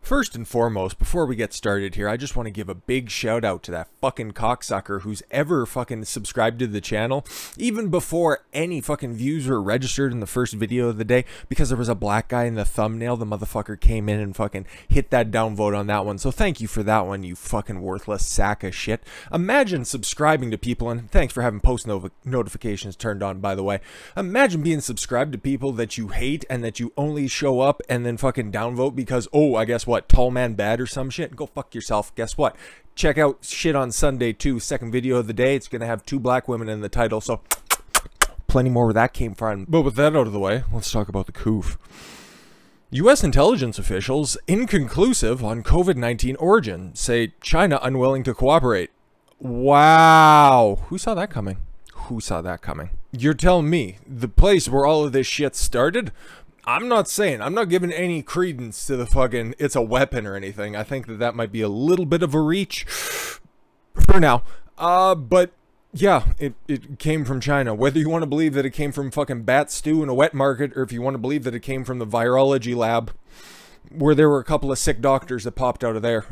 First and foremost, before we get started here, I just want to give a big shout out to that fucking cocksucker who's ever fucking subscribed to the channel, even before any fucking views were registered in the first video of the day, because there was a black guy in the thumbnail. The motherfucker came in and fucking hit that downvote on that one. So thank you for that one, you fucking worthless sack of shit. Imagine subscribing to people, and thanks for having post notifications turned on, by the way. Imagine being subscribed to people that you hate and that you only show up and then fucking downvote because, oh, I guess what, tall man bad or some shit? Go fuck yourself. Guess what? Check out Shit on Sunday too, second video of the day. It's gonna have 2 black women in the title, so plenty more where that came from. But with that out of the way, let's talk about the Coof. U.S. intelligence officials inconclusive on COVID-19 origin, say China unwilling to cooperate. Wow, who saw that coming? Who saw that coming? You're telling me the place where all of this shit started? I'm not giving any credence to the fucking it's a weapon or anything. I think that might be a little bit of a reach for now. But yeah, it came from China. Whether you want to believe that it came from fucking bat stew in a wet market, or if you want to believe that it came from the virology lab where there were a couple of sick doctors that popped out of there.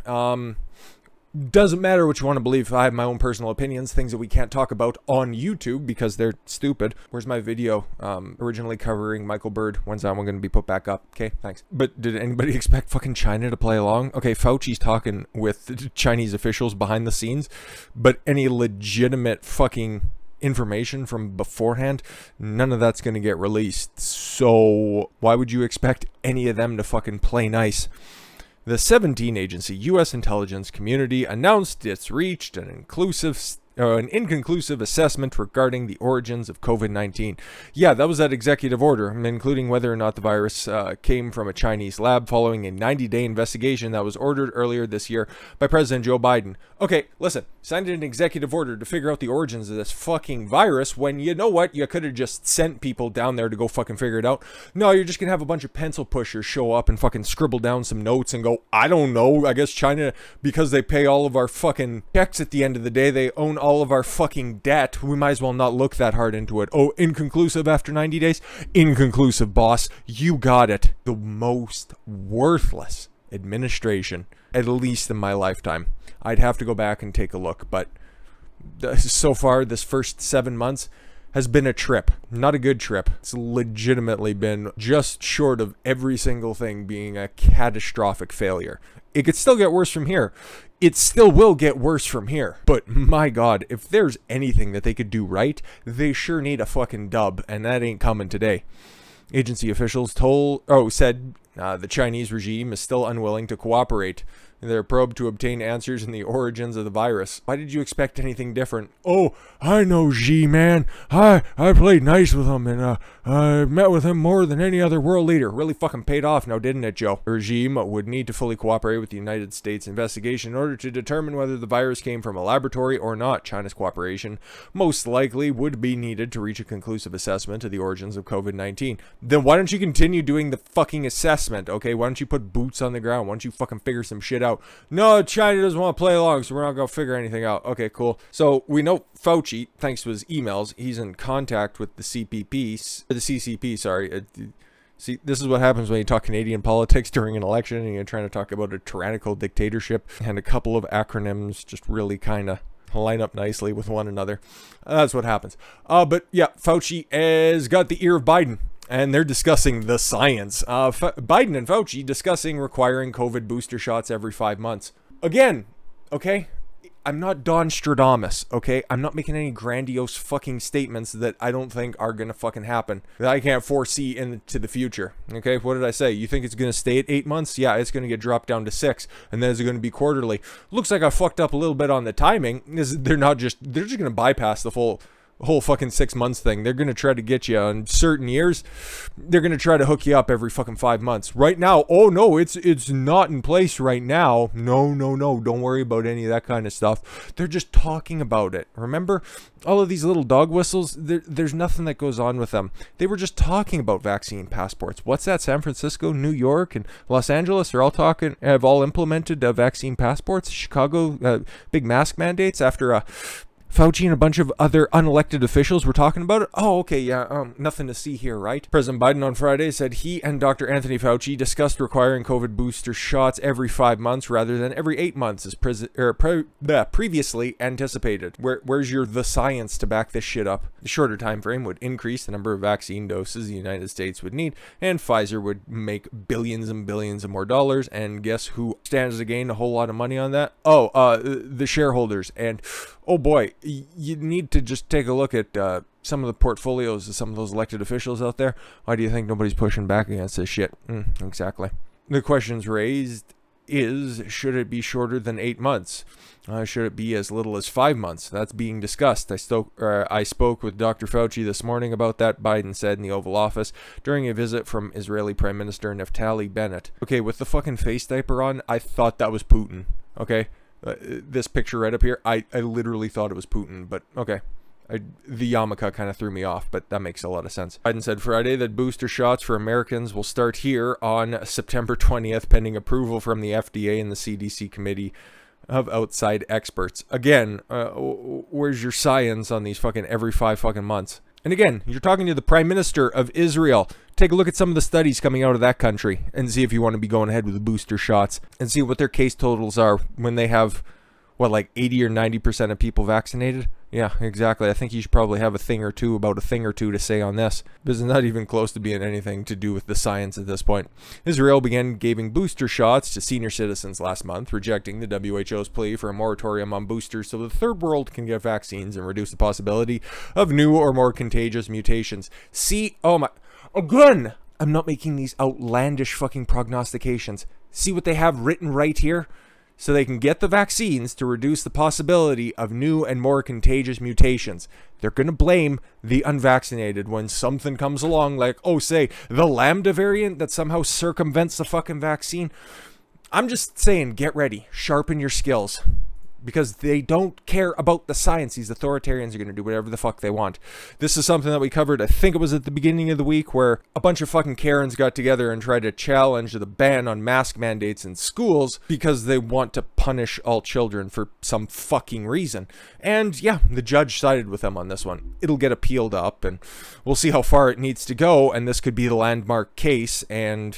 Doesn't matter what you want to believe. I have my own personal opinions, things that we can't talk about on YouTube because they're stupid. Where's my video originally covering Michael Bird? When's that one going to be put back up? Okay, thanks. But did anybody expect fucking China to play along? Okay, Fauci's talking with Chinese officials behind the scenes, but any legitimate fucking information from beforehand, none of that's going to get released. So why would you expect any of them to fucking play nice? The 17 agency U.S. intelligence community announced it's reached an inconclusive assessment regarding the origins of COVID-19. Yeah, that was that executive order, including whether or not the virus came from a Chinese lab following a 90-day investigation that was ordered earlier this year by President Joe Biden. Okay, listen, signed an executive order to figure out the origins of this fucking virus when, you know what, you could have just sent people down there to go fucking figure it out. No, you're just gonna have a bunch of pencil pushers show up and fucking scribble down some notes and go, I don't know, I guess China, because they pay all of our fucking checks at the end of the day, they own all of our fucking debt, we might as well not look that hard into it. Oh, inconclusive after 90 days? Inconclusive, boss. You got it. The most worthless administration, at least in my lifetime. I'd have to go back and take a look, but so far, this first 7 months has been a trip. Not a good trip. It's legitimately been just short of every single thing being a catastrophic failure. It could still get worse from here. It still will get worse from here. But my God, if there's anything that they could do right, they sure need a fucking dub, and that ain't coming today. Agency officials said the Chinese regime is still unwilling to cooperate in their probe to obtain answers in the origins of the virus. Why did you expect anything different? Oh, I know Xi, man. I played nice with him, and I met with him more than any other world leader. Really fucking paid off now, didn't it, Joe? The regime would need to fully cooperate with the United States investigation in order to determine whether the virus came from a laboratory or not. China's cooperation most likely would be needed to reach a conclusive assessment of the origins of COVID-19. Then why don't you continue doing the fucking assessment, okay? Why don't you put boots on the ground? Why don't you fucking figure some shit out? No, China doesn't want to play along, so we're not going to figure anything out. Okay, cool. So we know Fauci, thanks to his emails, he's in contact with the CCP, sorry. See, this is what happens when you talk Canadian politics during an election and you're trying to talk about a tyrannical dictatorship, and a couple of acronyms just really kind of line up nicely with one another. That's what happens. But yeah, Fauci has got the ear of Biden, and they're discussing the science. Biden and Fauci discussing requiring COVID booster shots every 5 months. Again, okay? I'm not Don Stradamus, okay? I'm not making any grandiose fucking statements that I don't think are gonna fucking happen, that I can't foresee into the future, okay? What did I say? You think it's gonna stay at 8 months? Yeah, it's gonna get dropped down to 6, and then it's gonna be quarterly. Looks like I fucked up a little bit on the timing. They're just gonna bypass the whole fucking 6 months thing. They're gonna try to get you on certain years. They're gonna try to hook you up every fucking 5 months. Right now, oh no, it's not in place right now. No, don't worry about any of that kind of stuff. They're just talking about it. Remember, all of these little dog whistles, there's nothing that goes on with them. They were just talking about vaccine passports. What's that? San Francisco, New York, and Los Angeles are all have all implemented vaccine passports. Chicago, big mask mandates after Fauci and a bunch of other unelected officials were talking about it? Oh, okay, yeah, nothing to see here, right? President Biden on Friday said he and Dr. Anthony Fauci discussed requiring COVID booster shots every 5 months rather than every 8 months as previously anticipated. Where's the science to back this shit up? The shorter time frame would increase the number of vaccine doses the United States would need, and Pfizer would make billions and billions of more dollars, and guess who stands to gain a whole lot of money on that? Oh, the shareholders. And oh boy, you need to just take a look at some of the portfolios of some of those elected officials out there. Why do you think nobody's pushing back against this shit? Exactly. The questions raised is, should it be shorter than 8 months? Should it be as little as 5 months? That's being discussed. I spoke with Dr. Fauci this morning about that, Biden said in the Oval Office during a visit from Israeli Prime Minister Naftali Bennett. Okay, with the fucking face diaper on, I thought that was Putin. Okay? This picture right up here, I literally thought it was Putin, but okay. The yarmulke kind of threw me off, but that makes a lot of sense. Biden said Friday that booster shots for Americans will start here on September 20th, pending approval from the FDA and the CDC Committee of outside experts. Again, where's your science on these fucking every 5 fucking months? And again, you're talking to the Prime Minister of Israel. Take a look at some of the studies coming out of that country and see if you want to be going ahead with the booster shots and see what their case totals are when they have, what, like 80 or 90% of people vaccinated? Yeah, exactly. I think you should probably have a thing or two to say on this. This is not even close to being anything to do with the science at this point. Israel began giving booster shots to senior citizens last month, rejecting the WHO's plea for a moratorium on boosters so the third world can get vaccines and reduce the possibility of new or more contagious mutations. See, oh my, again, I'm not making these outlandish fucking prognostications. See what they have written right here? So they can get the vaccines to reduce the possibility of new and more contagious mutations. They're going to blame the unvaccinated when something comes along like, oh, say, the Lambda variant that somehow circumvents the fucking vaccine. I'm just saying, get ready. Sharpen your skills. Because they don't care about the science. These authoritarians are going to do whatever the fuck they want. This is something that we covered, I think it was at the beginning of the week, where a bunch of fucking Karens got together and tried to challenge the ban on mask mandates in schools because they want to punish all children for some fucking reason. And yeah, the judge sided with them on this one. It'll get appealed up, and we'll see how far it needs to go, and this could be the landmark case, and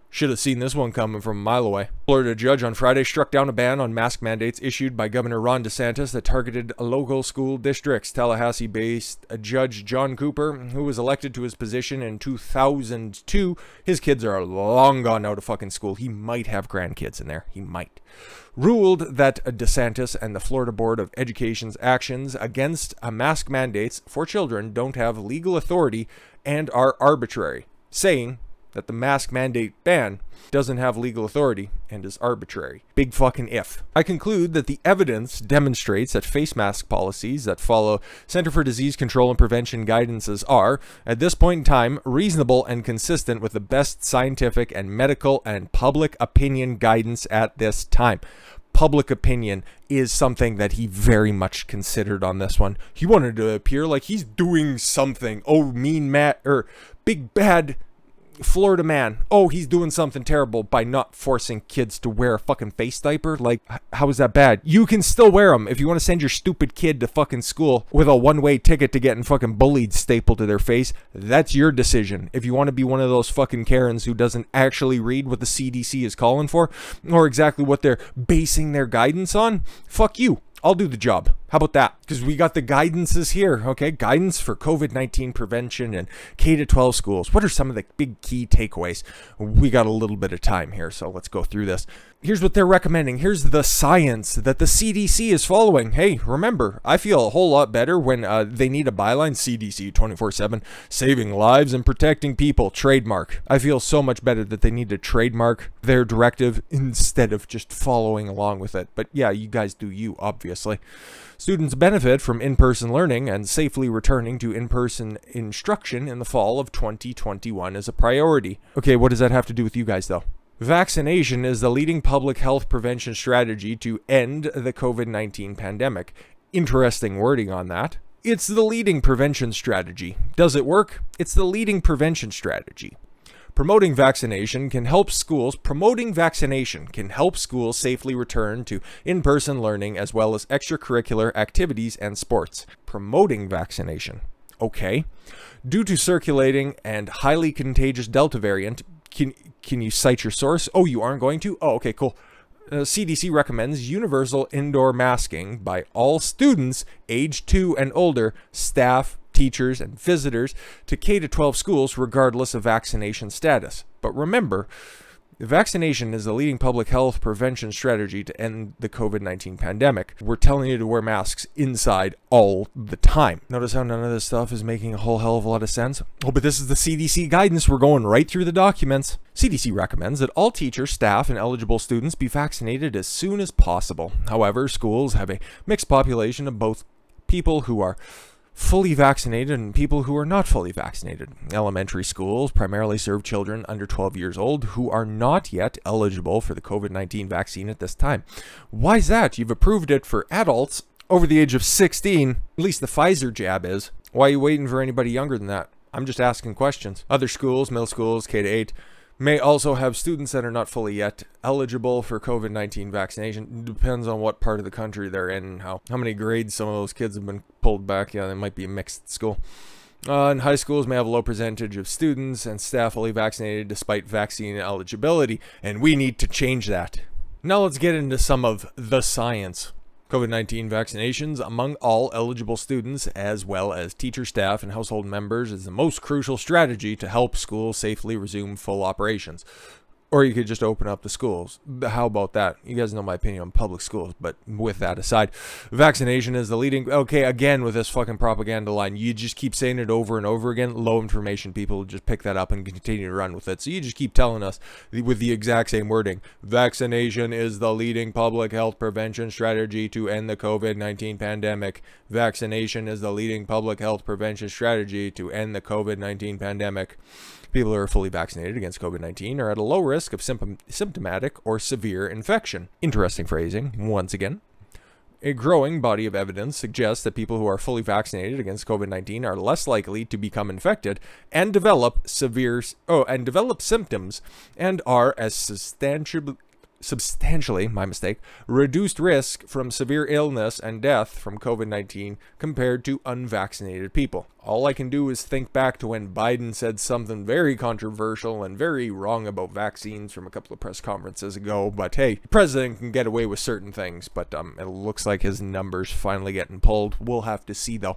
should have seen this one coming from a mile away. Florida judge on Friday struck down a ban on mask mandates issued by Governor Ron DeSantis that targeted local school districts. Tallahassee-based Judge John Cooper, who was elected to his position in 2002, his kids are long gone out of fucking school. He might have grandkids in there. He might. Ruled that DeSantis and the Florida Board of Education's actions against mask mandates for children don't have legal authority and are arbitrary, saying that the mask mandate ban doesn't have legal authority and is arbitrary. Big fucking if. I conclude that the evidence demonstrates that face mask policies that follow Center for Disease Control and Prevention guidances are, at this point in time, reasonable and consistent with the best scientific and medical and public opinion guidance at this time. Public opinion is something that he very much considered on this one. He wanted to appear like he's doing something. Oh, mean Matt, or big bad Florida man, oh, he's doing something terrible by not forcing kids to wear a fucking face diaper. Like, how is that bad? You can still wear them if you want to send your stupid kid to fucking school with a one-way ticket to getting fucking bullied stapled to their face. That's your decision. If you want to be one of those fucking Karens who doesn't actually read what the CDC is calling for or exactly what they're basing their guidance on, fuck you. I'll do the job. How about that? Because we got the guidances here, okay? Guidance for COVID-19 prevention and K-12 schools. What are some of the big key takeaways? We got a little bit of time here, so let's go through this. Here's what they're recommending. Here's the science that the CDC is following. Hey, remember, I feel a whole lot better when they need a byline. CDC 24/7, saving lives and protecting people. Trademark. I feel so much better that they need to trademark their directive instead of just following along with it. But yeah, you guys do you, obviously. Students benefit from in-person learning, and safely returning to in-person instruction in the fall of 2021 is a priority. Okay, what does that have to do with you guys, though? Vaccination is the leading public health prevention strategy to end the COVID-19 pandemic. Interesting wording on that. It's the leading prevention strategy. Does it work? It's the leading prevention strategy. Promoting vaccination can help schools safely return to in-person learning as well as extracurricular activities and sports. Promoting vaccination. Okay. Due to circulating and highly contagious Delta variant, can you cite your source? Oh, you aren't going to? Oh, okay, cool. CDC recommends universal indoor masking by all students age 2 and older, staff, teachers, and visitors to K-12 schools regardless of vaccination status. But remember, vaccination is the leading public health prevention strategy to end the COVID-19 pandemic. We're telling you to wear masks inside all the time. Notice how none of this stuff is making a whole hell of a lot of sense? Oh, but this is the CDC guidance. We're going right through the documents. CDC recommends that all teachers, staff, and eligible students be vaccinated as soon as possible. However, schools have a mixed population of both people who are fully vaccinated and people who are not fully vaccinated. Elementary schools primarily serve children under 12 years old who are not yet eligible for the COVID-19 vaccine at this time. Why is that? You've approved it for adults over the age of 16. At least the Pfizer jab is. Why are you waiting for anybody younger than that? I'm just asking questions. Other schools, middle schools, K-8, may also have students that are not fully yet eligible for COVID-19 vaccination. Depends on what part of the country they're in and how many grades some of those kids have been pulled back. Yeah, they might be a mixed school. And high schools may have a low percentage of students and staff fully vaccinated despite vaccine eligibility, and we need to change that. Now let's get into some of the science. COVID-19 vaccinations among all eligible students as well as teacher, staff, and household members is the most crucial strategy to help schools safely resume full operations. Or you could just open up the schools. How about that? You guys know my opinion on public schools, but with that aside, vaccination is the leading... Okay, again, with this fucking propaganda line, you just keep saying it over and over again. Low information people just pick that up and continue to run with it. So you just keep telling us with the exact same wording. Vaccination is the leading public health prevention strategy to end the COVID-19 pandemic. Vaccination is the leading public health prevention strategy to end the COVID-19 pandemic. People who are fully vaccinated against COVID-19 are at a low risk of symptomatic or severe infection. Interesting phrasing, once again. A growing body of evidence suggests that people who are fully vaccinated against COVID-19 are less likely to become infected and develop symptoms and are as substantially, my mistake, reduced risk from severe illness and death from COVID-19 compared to unvaccinated people. All I can do is think back to when Biden said something very controversial and very wrong about vaccines from a couple of press conferences ago, but hey, the president can get away with certain things, but it looks like his numbers finally getting pulled. We'll have to see though.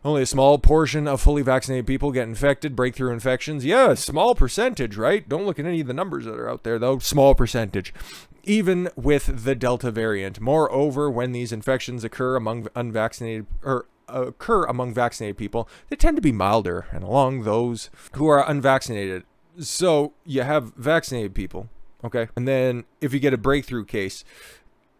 Only a small portion of fully vaccinated people get infected, breakthrough infections. Yeah, small percentage, right? Don't look at any of the numbers that are out there, though. Small percentage. Even with the Delta variant. Moreover, when these infections occur among vaccinated people, they tend to be milder and along those who are unvaccinated. So you have vaccinated people, okay? And then if you get a breakthrough case,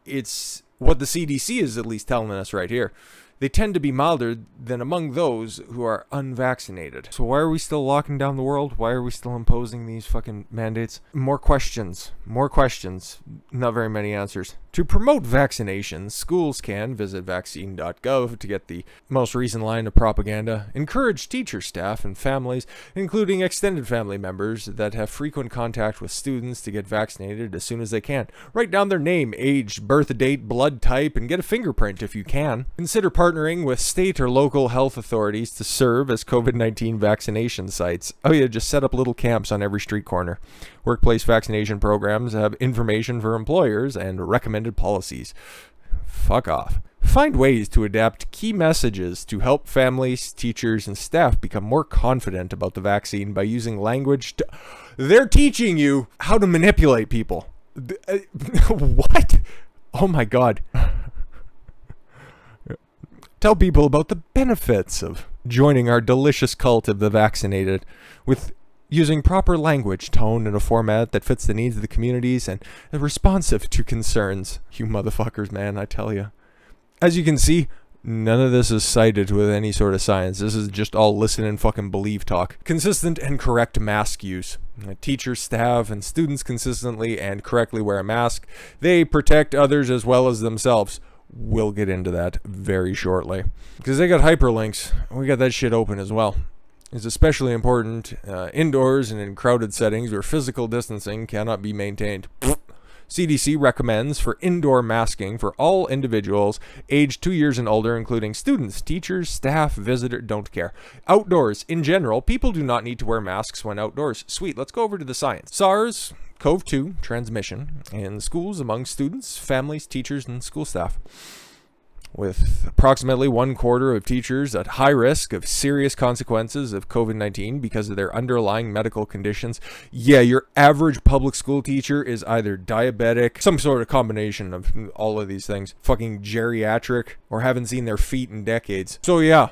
it's what the CDC is at least telling us right here. They tend to be milder than among those who are unvaccinated. So why are we still locking down the world? Why are we still imposing these fucking mandates? More questions. More questions. Not very many answers. To promote vaccinations, schools can visit vaccine.gov to get the most recent line of propaganda. Encourage teachers, staff, and families, including extended family members that have frequent contact with students to get vaccinated as soon as they can. Write down their name, age, birth date, blood type, and get a fingerprint if you can. Consider partnering with state or local health authorities to serve as COVID-19 vaccination sites. Oh yeah, just set up little camps on every street corner. Workplace vaccination programs have information for employers and recommended policies. Fuck off. Find ways to adapt key messages to help families, teachers, and staff become more confident about the vaccine by using language to... They're teaching you how to manipulate people. What? Oh my god. Tell people about the benefits of joining our delicious cult of the vaccinated with using proper language, tone, and a format that fits the needs of the communities and is responsive to concerns. You motherfuckers, man, I tell you. As you can see, none of this is cited with any sort of science. This is just all listen and fucking believe talk. Consistent and correct mask use. Teachers, staff, and students consistently and correctly wear a mask. They protect others as well as themselves. We'll get into that very shortly. Because they got hyperlinks. We got that shit open as well. is especially important indoors and in crowded settings where physical distancing cannot be maintained. CDC recommends for indoor masking for all individuals aged 2 years and older, including students, teachers, staff, visitors, don't care. Outdoors, in general, people do not need to wear masks when outdoors. Sweet, let's go over to the science. SARS-CoV-2 transmission in schools among students, families, teachers, and school staff. With approximately 1/4 of teachers at high risk of serious consequences of COVID-19 because of their underlying medical conditions. Yeah, your average public school teacher is either diabetic, some sort of combination of all of these things, fucking geriatric, or haven't seen their feet in decades. So yeah,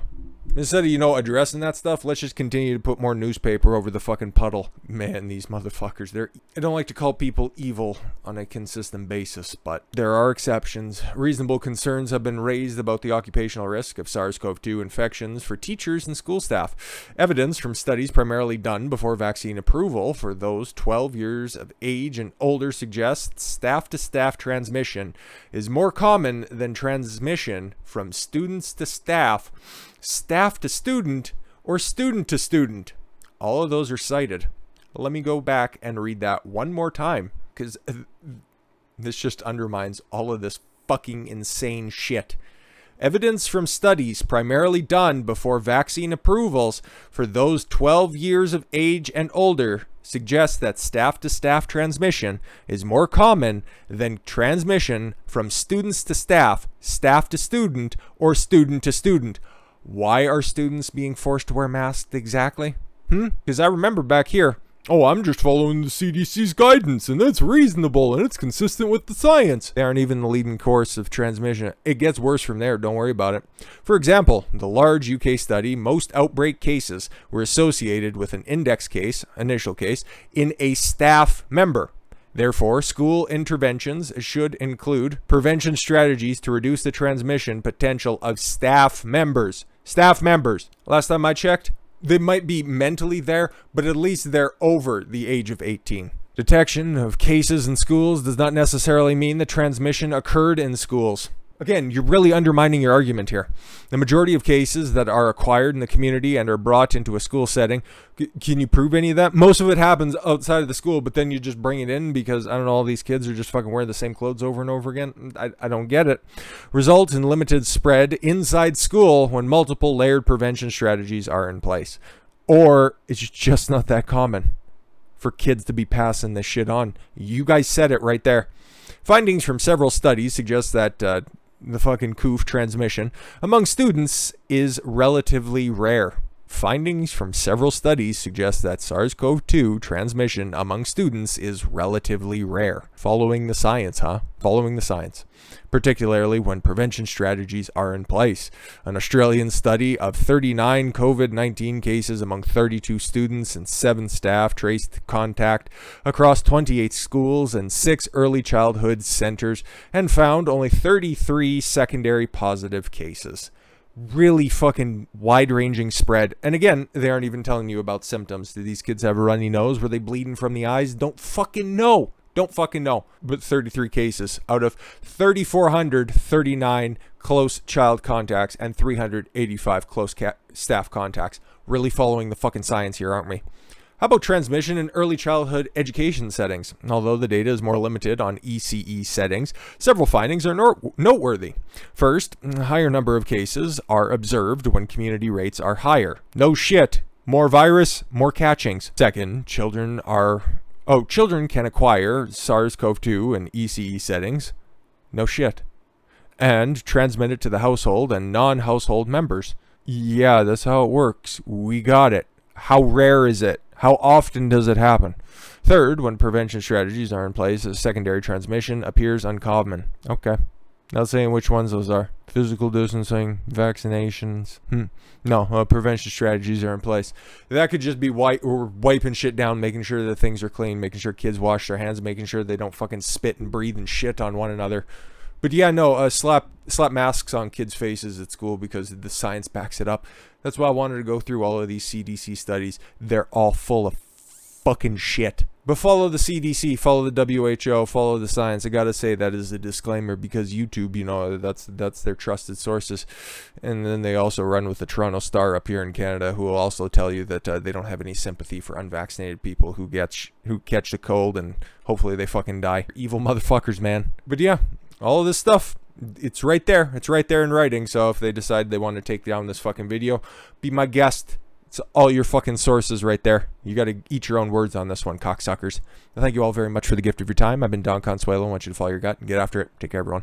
instead of, addressing that stuff, let's just continue to put more newspaper over the fucking puddle. Man, these motherfuckers, I don't like to call people evil on a consistent basis, but there are exceptions. Reasonable concerns have been raised about the occupational risk of SARS-CoV-2 infections for teachers and school staff. Evidence from studies primarily done before vaccine approval for those 12 years of age and older suggests staff-to-staff transmission is more common than transmission from students to staff, staff to student, or student to student. All of those are cited. Let me go back and read that one more time, because this just undermines all of this fucking insane shit. Evidence from studies primarily done before vaccine approvals for those 12 years of age and older suggests that staff-to-staff transmission is more common than transmission from students to staff, staff to student, or student to student. Why are students being forced to wear masks exactly? Because I remember back here, I'm just following the CDC's guidance, and that's reasonable, and it's consistent with the science. They aren't even the leading course of transmission. It gets worse from there, don't worry about it. For example, the large UK study, most outbreak cases were associated with an index case, initial case, in a staff member. Therefore, school interventions should include prevention strategies to reduce the transmission potential of staff members. Staff members. Last time I checked, they might be mentally there, but at least they're over the age of 18. Detection of cases in schools does not necessarily mean the transmission occurred in schools. Again, you're really undermining your argument here. The majority of cases that are acquired in the community and are brought into a school setting, can you prove any of that? Most of it happens outside of the school, but then you just bring it in because, I don't know, all these kids are just fucking wearing the same clothes over and over again. I don't get it. Results in limited spread inside school when multiple layered prevention strategies are in place. Or it's just not that common for kids to be passing this shit on. You guys said it right there. Findings from several studies suggest that the fucking Coof transmission among students is relatively rare. Findings from several studies suggest that SARS-CoV-2 transmission among students is relatively rare. Following the science, huh? Following the science. Particularly when prevention strategies are in place. An Australian study of 39 COVID-19 cases among 32 students and 7 staff traced contact across 28 schools and 6 early childhood centers and found only 33 secondary positive cases. Really fucking wide-ranging spread. And again, they aren't even telling you about symptoms. Do these kids have a runny nose? Were they bleeding from the eyes? Don't fucking know. Don't fucking know. But 33 cases out of 3,439 close child contacts and 385 close staff contacts. Really following the fucking science here, aren't we? How about transmission in early childhood education settings? Although the data is more limited on ECE settings, several findings are noteworthy. First, a higher number of cases are observed when community rates are higher. No shit. More virus, more catchings. Second, children can acquire SARS-CoV-2 in ECE settings. No shit. And transmit it to the household and non-household members. Yeah, that's how it works. We got it. How rare is it? How often does it happen? Third, when prevention strategies are in place, a secondary transmission appears uncommon. Okay. Not saying which ones those are. Physical distancing, vaccinations. No, prevention strategies are in place. That could just be wiping shit down, making sure that things are clean, making sure kids wash their hands, making sure they don't fucking spit and breathe and shit on one another. But yeah, no, slap masks on kids' faces at school because the science backs it up. That's why I wanted to go through all of these CDC studies. They're all full of fucking shit. But follow the CDC, follow the WHO, follow the science. I gotta say that is a disclaimer, because YouTube, you know, that's their trusted sources. And then they also run with the Toronto Star up here in Canada, who will also tell you that they don't have any sympathy for unvaccinated people who catch the cold and hopefully they fucking die. Evil motherfuckers, man. But yeah, all of this stuff, it's right there. It's right there in writing. So if they decide they want to take down this fucking video, be my guest. It's all your fucking sources right there. You got to eat your own words on this one, cocksuckers. Thank you all very much for the gift of your time. I've been Don Consuelo. I want you to follow your gut and get after it. Take care, everyone.